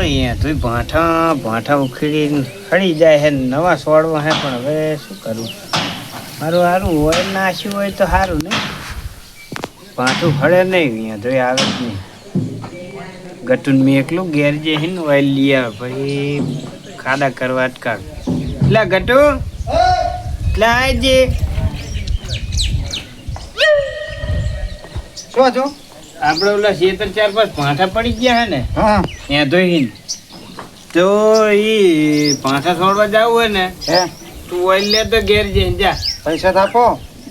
અહીંયા તો ભાઠા ઉખેડીને હળી જાય હે નવા સોડવા હે પણ હવે શું કરું મારું સારું હોય નાખ્યું હોય તો સારું ને ભાઠું હળે નહીં અહીંયા તો આવે જ નહીં ગટુન મેં એકલું ઘેર જે હે ને ઓઇલ લઈ આવે પછી ખાડા કરવા અટકાવ એટલે ગટુ એટલે આજે શું છો આપણે ઓલા 4 ભાઠા પડી ગયા હે ને હા ત્યાં ધોઈને તો ઈ ભાઠા છોડવા જવું હોય ને હે તું ઓઇલ લે તો ઘેર જઈને જા પૈસા તો આપો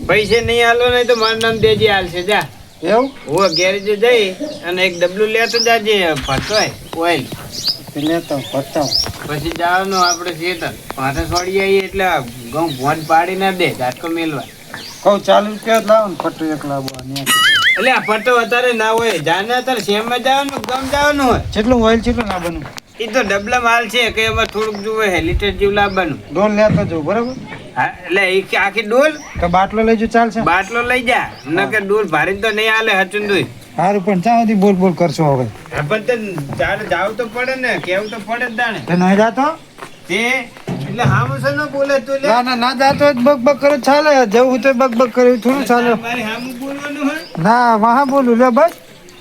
પૈસે નહીં આલો નહીં તો મારું નામ દેજે હાલશે જા એવું હું ગેરેજ જઈ અને એક ડબલું લેતો જાજે ફરતોય ઓઇલ લેતો બતાવ પછી જવાનું આપણે ખેતર ભાઠા છોડી આવીએ એટલે ઘઉં ભોન પાડી ના દે ઝાટકો મેલવા કહું 40 રૂપિયા જ લાવો ને પટ્ટો એક લાવો એટલે આ ફટો અત્યારે ના હોય જાને અત્યારે શેમમાં જવાનું ગામ જવાનું હોય કેટલું ઓઇલ કેટલું લાવવાનું એ તો ડબલા માલ છે કે એમાં થોડુંક જોવે હે લીટર જેવું લાવવાનું ડોલ લેતો જો બરાબર હા એટલે એ આખી ડોલ તો બાટલો લેજો ચાલશે બાટલો લઈ જા નકર ડોલ ભારી તો નહીં હાલે હચું દોય સારું પણ ચા સુધી બોલ બોલ કરશો હવે પણ તે ચાલે જાવ તો પડે ને કેવું તો પડે જ દાણે તે નહીં જાતો તે એટલે હામું છે ન બોલે તું લે ના જાતો જ બક બક કરે ચાલે જવું તો બક બક કરે થોડું ચાલે મારે હામું બોલવાનું હોય ના વાહ બોલું લે બસ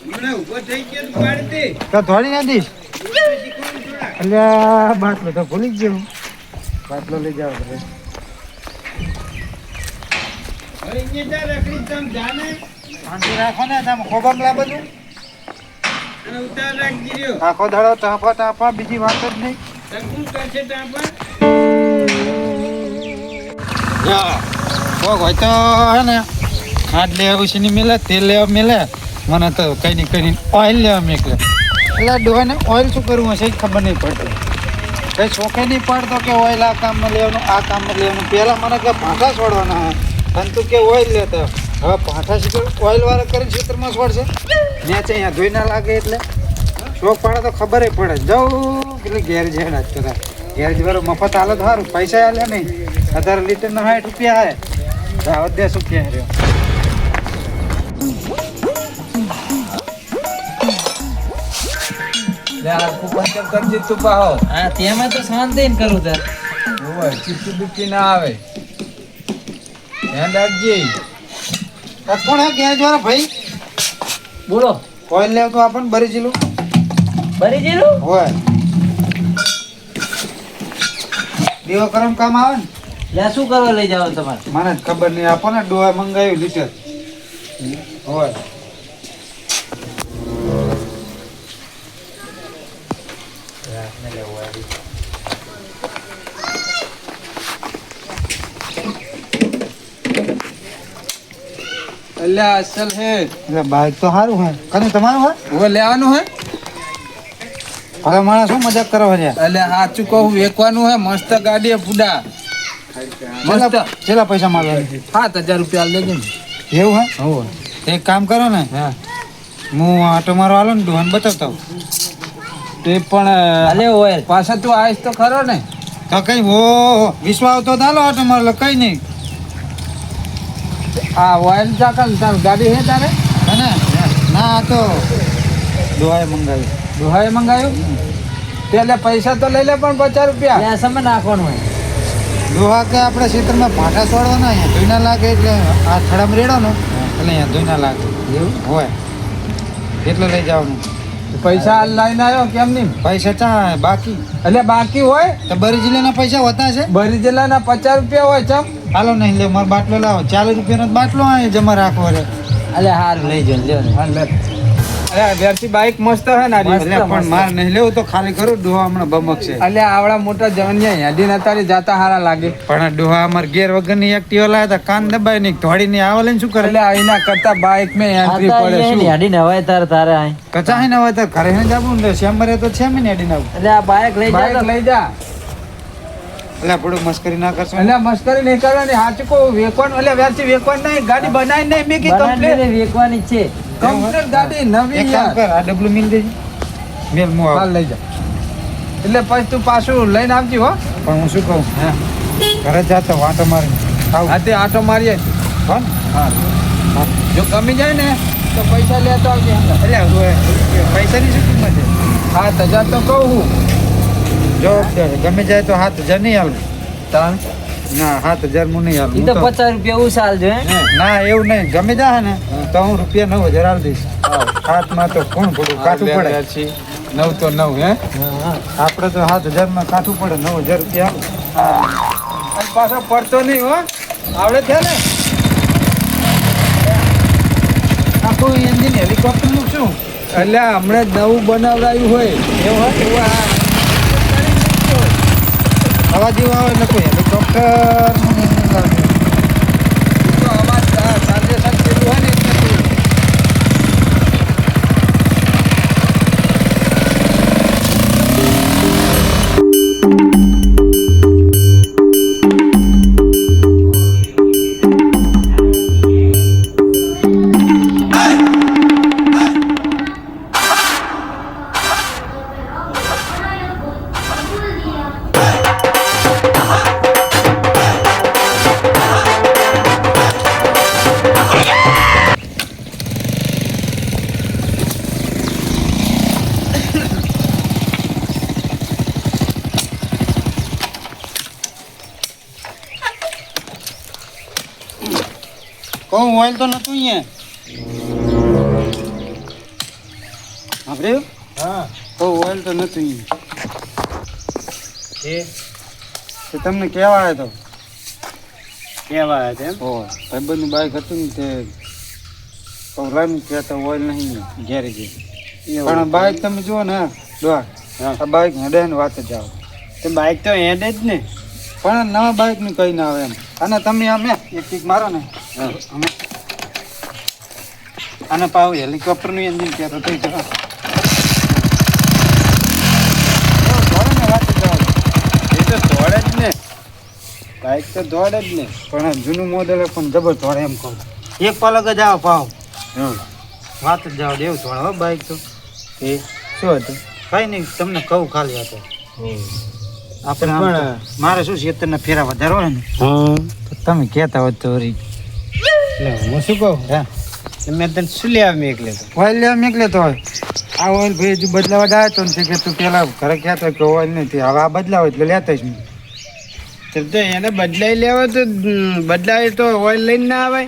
હમણાં ઊભો થઈ ગયો તો પાડી દે તો થોડી ના દઈશ એટલે બાટલો તો ભૂલી જ ગયો બાટલો લઈ જાવ હવે અહીંયા જા રખડી તમ જાને શાંતિ રાખો ને તમે ખોબંગલા બધું અને ઉતાર રાખી રહ્યો આખો દાડો તાપા બીજી વાત જ નહીં તકું કરશે તાપા કોક હોય તો હે ને ખાંડ લેવા ઉછીની મેલે તેલ લેવા મેલે મને તો કઈ નહીં ઓઇલ લેવા મેકલે એટલે ડોહાને ઓઇલ શું કરવું હશે ખબર નહીં પડતી કઈ શોખે નહીં પડતો કે ઓઇલ આ કામમાં લેવાનું પહેલાં મને કે ભાંઠા છોડવાના હોય અને તું કે ઓઇલ લેતા હવે ભાંઠા શીખર ઓઇલ વાળા કરીને ખેતરમાં છોડશે નેચે અહીંયા ધોઈ ના લાગે એટલે શોખ પડે તો ખબર પડે જવું એટલે ઘેર જેડ જ કરા ઘેર વાળો મફત હાલત સારું પૈસા હાલે નહીં 1000 લીટરના 60 રૂપિયા આવે જાવ દે શું ક્યાં રહ્યો તેમાં તો શાંતિ કરું તાર ચીટી ના આવે ધ્યાન રાખજે કોણ હે ઘેર વાળા ભાઈ બોલો ઓઇલ લેવ તો આપણને બરી જીલું ભરી જેલું હોય દીવો કરમ કામ આવે ને લે શું કરવા લઈ જાવ તમારે મને જ ખબર નહીં આપો ને ડોહા મંગાવ્યું લીટર હોય અલ્યા અસલ હે એટલે બાઈક તો સારું હોય કને તમારું હોય હવે લેવાનું હે હવે માણસ શું મજાક કરવા છે એટલે સાચું કહું વેચવાનું હે મસ્ત ગાડી ફૂડા મસ્ત કેટલા પૈસા માગવા 7000 રૂપિયા લેજે ને એવું હે હો એક કામ કરો ને હા હું આટો મારો હાલો ને ડોહાને બતાવતા હોઉં. તે પણ અલે ઓય પાછા તું આવીશ તો ખરો ને તો કઈ ઓ વિશ્વાસ તો ચાલો આટો મારો કઈ નહીં આ ઓઇલ ચાકલ તાર ગાડી હે તારે હે ના આ તો ડોહાએ મંગાવ્યું દોહાએ મંગાવ્યું પેલે પૈસા તો લઈ લે પણ 50 રૂપિયા લે સમય નાખવાનું હોય ડોહા કે આપણે ખેતરમાં ભાઠા છોડવાના અહીંયા ધોઈ ના લાગે એટલે આ થડામાં રેડો ને એટલે અહીંયા ધોઈ ના લાગે એવું હોય એટલે લઈ જવાનું પૈસા લઈને આવ્યો કેમ નહીં પૈસા ચા બાકી એટલે બાકી હોય તો બરી જિલ્લાના પૈસા હોતા છે ભરી જિલ્લાના 50 રૂપિયા હોય ચમ હાલો નહીં લે મારો બાટલો લાવો 40 રૂપિયાનો જ બાટલો અહીં જમા રાખવો રે અલે હાર લઈ જો લ્યો ને હા લે અરે વેરસી બાઈક મસ્ત હે ને એટલે પણ માર નહીં લેવું તો ખાલી કરું ડોહા હમણાં બમક છે અલે આવડા મોટા જવનિયા યાદી નતારી જાતા હારા લાગે પણ ડોહા અમાર ગેર વગરની એક્ટિવા લાયા હતા કાન દબાઈ નહીં ધોડી ની આવે લઈને શું કરે એટલે આઈના કરતા બાઈક મે એન્ટ્રી પડે શું હેડી ને હવે તારે આય કચા હે ને હવે તો ઘરે ને જાવું ને શેમ્બરે તો છે ને એડી નાવું એટલે આ બાઈક લઈ બાઈક જા લઈ જા એટલે પડું મસ્કરી ના કરશો એટલે મસ્કરી નહીં કરવાની સાચું કહું વેકવાનું એટલે વેરસી વેકવાનું નહીં ગાડી બનાવી નહીં મેં કી કમ્પ્લેટ વેકવાની છે કમ્પ્લેટ ગાડી નવી એક કામ યાર કર આ ડબલું મિલ દેજે મેલ મો હાલ લઈ જા એટલે પછી તું પાછું લઈને આવજી હો પણ હું શું કહું હા ઘરે જાતો વાંટો મારી આવ આ તે આટો મારીએ કોણ હા જો કમી જાય ને તો પૈસા લેતો આવજે એટલે પૈસાની શું કિંમત છે 7,000 તો કહું હું જો ગમે જાય તો 7,000 નહીં હાલું ત્રણ ના 7,000 હું નહીં હાલું ઈ તો 50 રૂપિયા ઉછાલ જો હે ના એવું નહીં ગમે જાય ને તો હું રૂપિયા 9,000 હાલ દઈશ હાથમાં તો કોણ પડું કાઠું પડે 9 તો 9 હે આપણે તો 7,000 માં કાઠું પડે 9,000 રૂપિયા અને પાછો પડતો નહીં હો આવડે છે ને આખું એન્જિન હેલિકોપ્ટર નું શું એટલે હમણાં જ નવું બનાવડાયું હોય એવું હોય હવા જેવું આવે એટલે કોઈ હેલિકોપ્ટર તો અવાજ ટ્રાન્ઝેક્શન પેલું હોય ને એટલે કહું ઓઇલ તો નતું અહીંયા આપણે હા કહું ઓઇલ તો નતું અહીંયા એ તે તમને કહેવા આવ્યો તો કેવા હતા એમ ઓ ભાઈબંધનું બાઈક હતું ને તે રામ કહેતા ઓઇલ નહીં ઘેરે જે પણ બાઈક તમે જુઓ ને ડોહા આ બાઈક હેડે ને વાત જ આવે તો બાઈક તો હેડે જ ને પણ નવા બાઈકનું કંઈ ના આવે એમ અને તમે અમે એક કિક મારો ને અમે અને પાવ હેલિકોપ્ટરનું એન્જિન કહેતો તો એ તો દોડે જ ને બાઈક તો દોડે જ ને પણ જૂનું મોડેલ પણ જબર દોડે એમ કહું એક પલક જ આવો પાવ વાત જ જાવ એવું દોડે હો બાઈક તો એ શું હતું કઈ નહીં તમને કહું ખાલી હતો આપણે આમ પણ તો મારે શું શેતરના ફેરા વધારો હોય ને હા તો તમે કહેતા હોત તો વળી હું શું કહું હે મેં તને શું લેવા મેકલે તો ઓઇલ લેવા નીકળે તો હોય આ ઓઇલ ભાઈ હજુ બદલાવા જાય તો ને કે તું પેલા ઘરે કહેતો કે ઓઇલ નથી હવે આ બદલાવ એટલે લેતા જ નહીં તો એને બદલાઈ લેવા તો બદલાય તો ઓઇલ લઈને ના આવે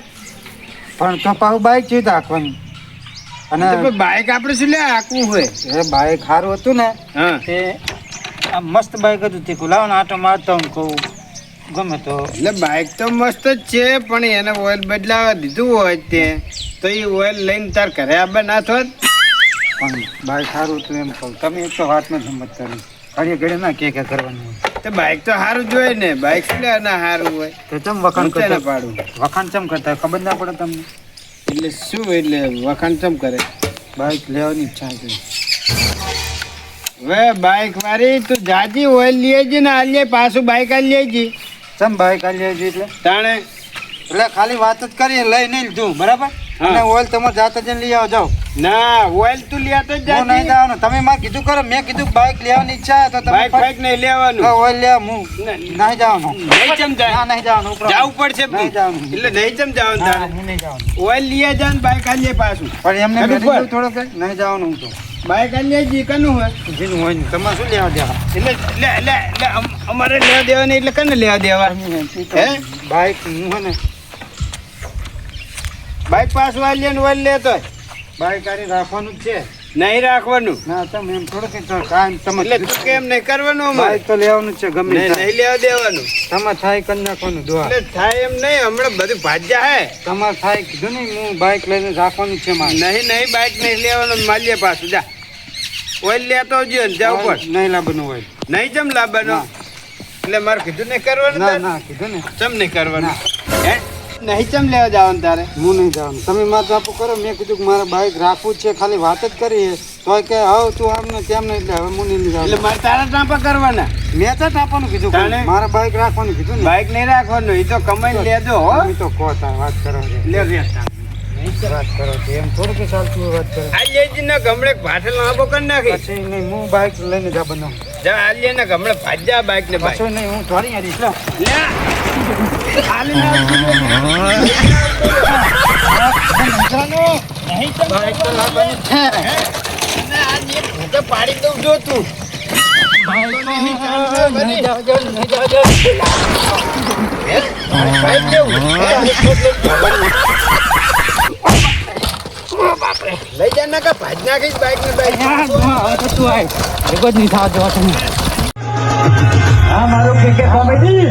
પણ તો પાછું બાઇક ચીત આખવાનું અને બાઈક આપણે શું લે આખવું હોય એ બાઇક સારું હતું ને હા તે આ મસ્ત બાઇક હતું તે લાવો ને આટો મારતો હું કહું ગમે તો એટલે બાઈક તો મસ્ત જ છે પણ એને ઓઇલ બદલાવા દીધું હોય તે તો એ ઓઇલ લઈને તાર ઘરે આબા ના થોત પણ બાઇક સારું હતું એમ કહું તમે એક તો વાતમાં સમજતા નહીં ઘડીએ ઘડીએ ના કે કરવાનું હોય તો બાઈક તો સારું જ હોય ને બાઈક શું લે ના સારું હોય તો ચમ વખાણ ઊંચે ના કરતા પાડું વખાણ ચમ કરતા હોય? ખબર ના પડે તમને એટલે શું એટલે વખાણ ચમ કરે બાઇક લેવાની ઈચ્છા છે હવે બાઈક વાળી તું જાજી ઓઇલ લેજે ને આલીએ પાછું બાઈક આલી લેજે ચમ બાઇક આ લેજો એટલે તાણે એટલે ખાલી વાત જ કરીએ લઈ નહીં લીધું બરાબર હા. અને ઓઇલ તમે જાતે જઈને લઈ આવો જાઓ ના ઓઇલ તું લેતો જ હું નહીં જાજી જવાનું તમે મારે કીધું કરો મેં કીધું બાઇક લેવાની ઈચ્છા છે તો તમે બાઈક બાઈક નહીં લેવાનું ઓઇલ લેવા હું નહીં જવાનું નહીં ચમ ના જાય નહીં જવાનું ઉપરો. જવું પડશે નહીં જવાનું. એટલે નહીં ચમ જવાનું ના, તારે હું નહીં જવાનું ઓઇલ લીએ જા ને બાઈક આલીએ પાછું પણ એમને કનું મેં પર? કીધું થોડો કે નહીં જવાનું હું તો બાઈક આલીએ જી કનું હોય જેનું હોય ને તમારે શું લેવા દેવા એટલે અમારે લેવા દેવા નહીં એટલે કને લેવા દેવા હે? બાઇક હું હે ને બાઈક પાછું આલીએ ને ઓઇલ લેતો હોય. બાઇક આરી રાખવાનું જ છે નહીં રાખવાનું ના તમે એમ થોડું કે કાંઈ તમે એટલે તું કેમ નહીં કરવાનું અમારે બાઇક તો લેવાનું જ છે ગમે નહીં તે. નહીં લેવા દેવાનું તમે થાય કરી નાખવાનું દુઆ એટલે થાય એમ નહીં હમણાં બધું ભાજ્યા હે તમારે થાય કીધું ને હું બાઇક લઈને રાખવાનું જ છે મારે નહીં બાઈક નહીં લેવાનું માલીએ પાછું જા ઓઇલ લેતો આવજો ને જાવ પણ નહીં લાવવાનું હોય નહીં ચમ લાવવાનો ના. એટલે મારે કીધું નહીં કરવાનું ના તારે? ના કીધું ને ચમ નહીં કરવાનું હે નહીં ચમ લેવા જવાનું તારે હું નહીં જવાનું તમે મારે જાપું કરો મેં કીધું કે મારે બાઇક રાખવું જ છે ખાલી વાત જ કરી તોય કે હવે તું આમ ને તેમ નહીં એટલે હવે હું નહીં એટલે જવાનું મારે તારા ટાંપા કરવાના મેં તો આપવાનું કીધું તાણે? મારે બાઇક રાખવાનું કીધું ને બાઈક નહીં રાખવાનું એ તો કમાઈને લેજો હો તમે તો કહો તાર વાત કરો છો. લે રેસ વાત કરો છો. એમ થોડું કે ચાલતું હોય વાત કરો આલિયાજી ના ગમડે ભાઠેલ આંબો કરી નાખી પછી નહીં હું બાઇક લઈને જા બનાવું જા આલિયા ના ગમડે ભાજ્યા બાઈક ને બાઈક પછી નહીં હું થોડી હરીશ લો લે આલી ના બાઇક તો લાવવાની છે. ભૂકે પાડી દઉં જો તું નહીં જાવ. બાઈક લેવું લઈ જા ના કા ભાજ નાખીશ બાઈક ને બાઈક હવે તો તું આય ભેગો જ નહીં થવા દેવા તમે. હા મારું ક્રિકેટ કોમેડી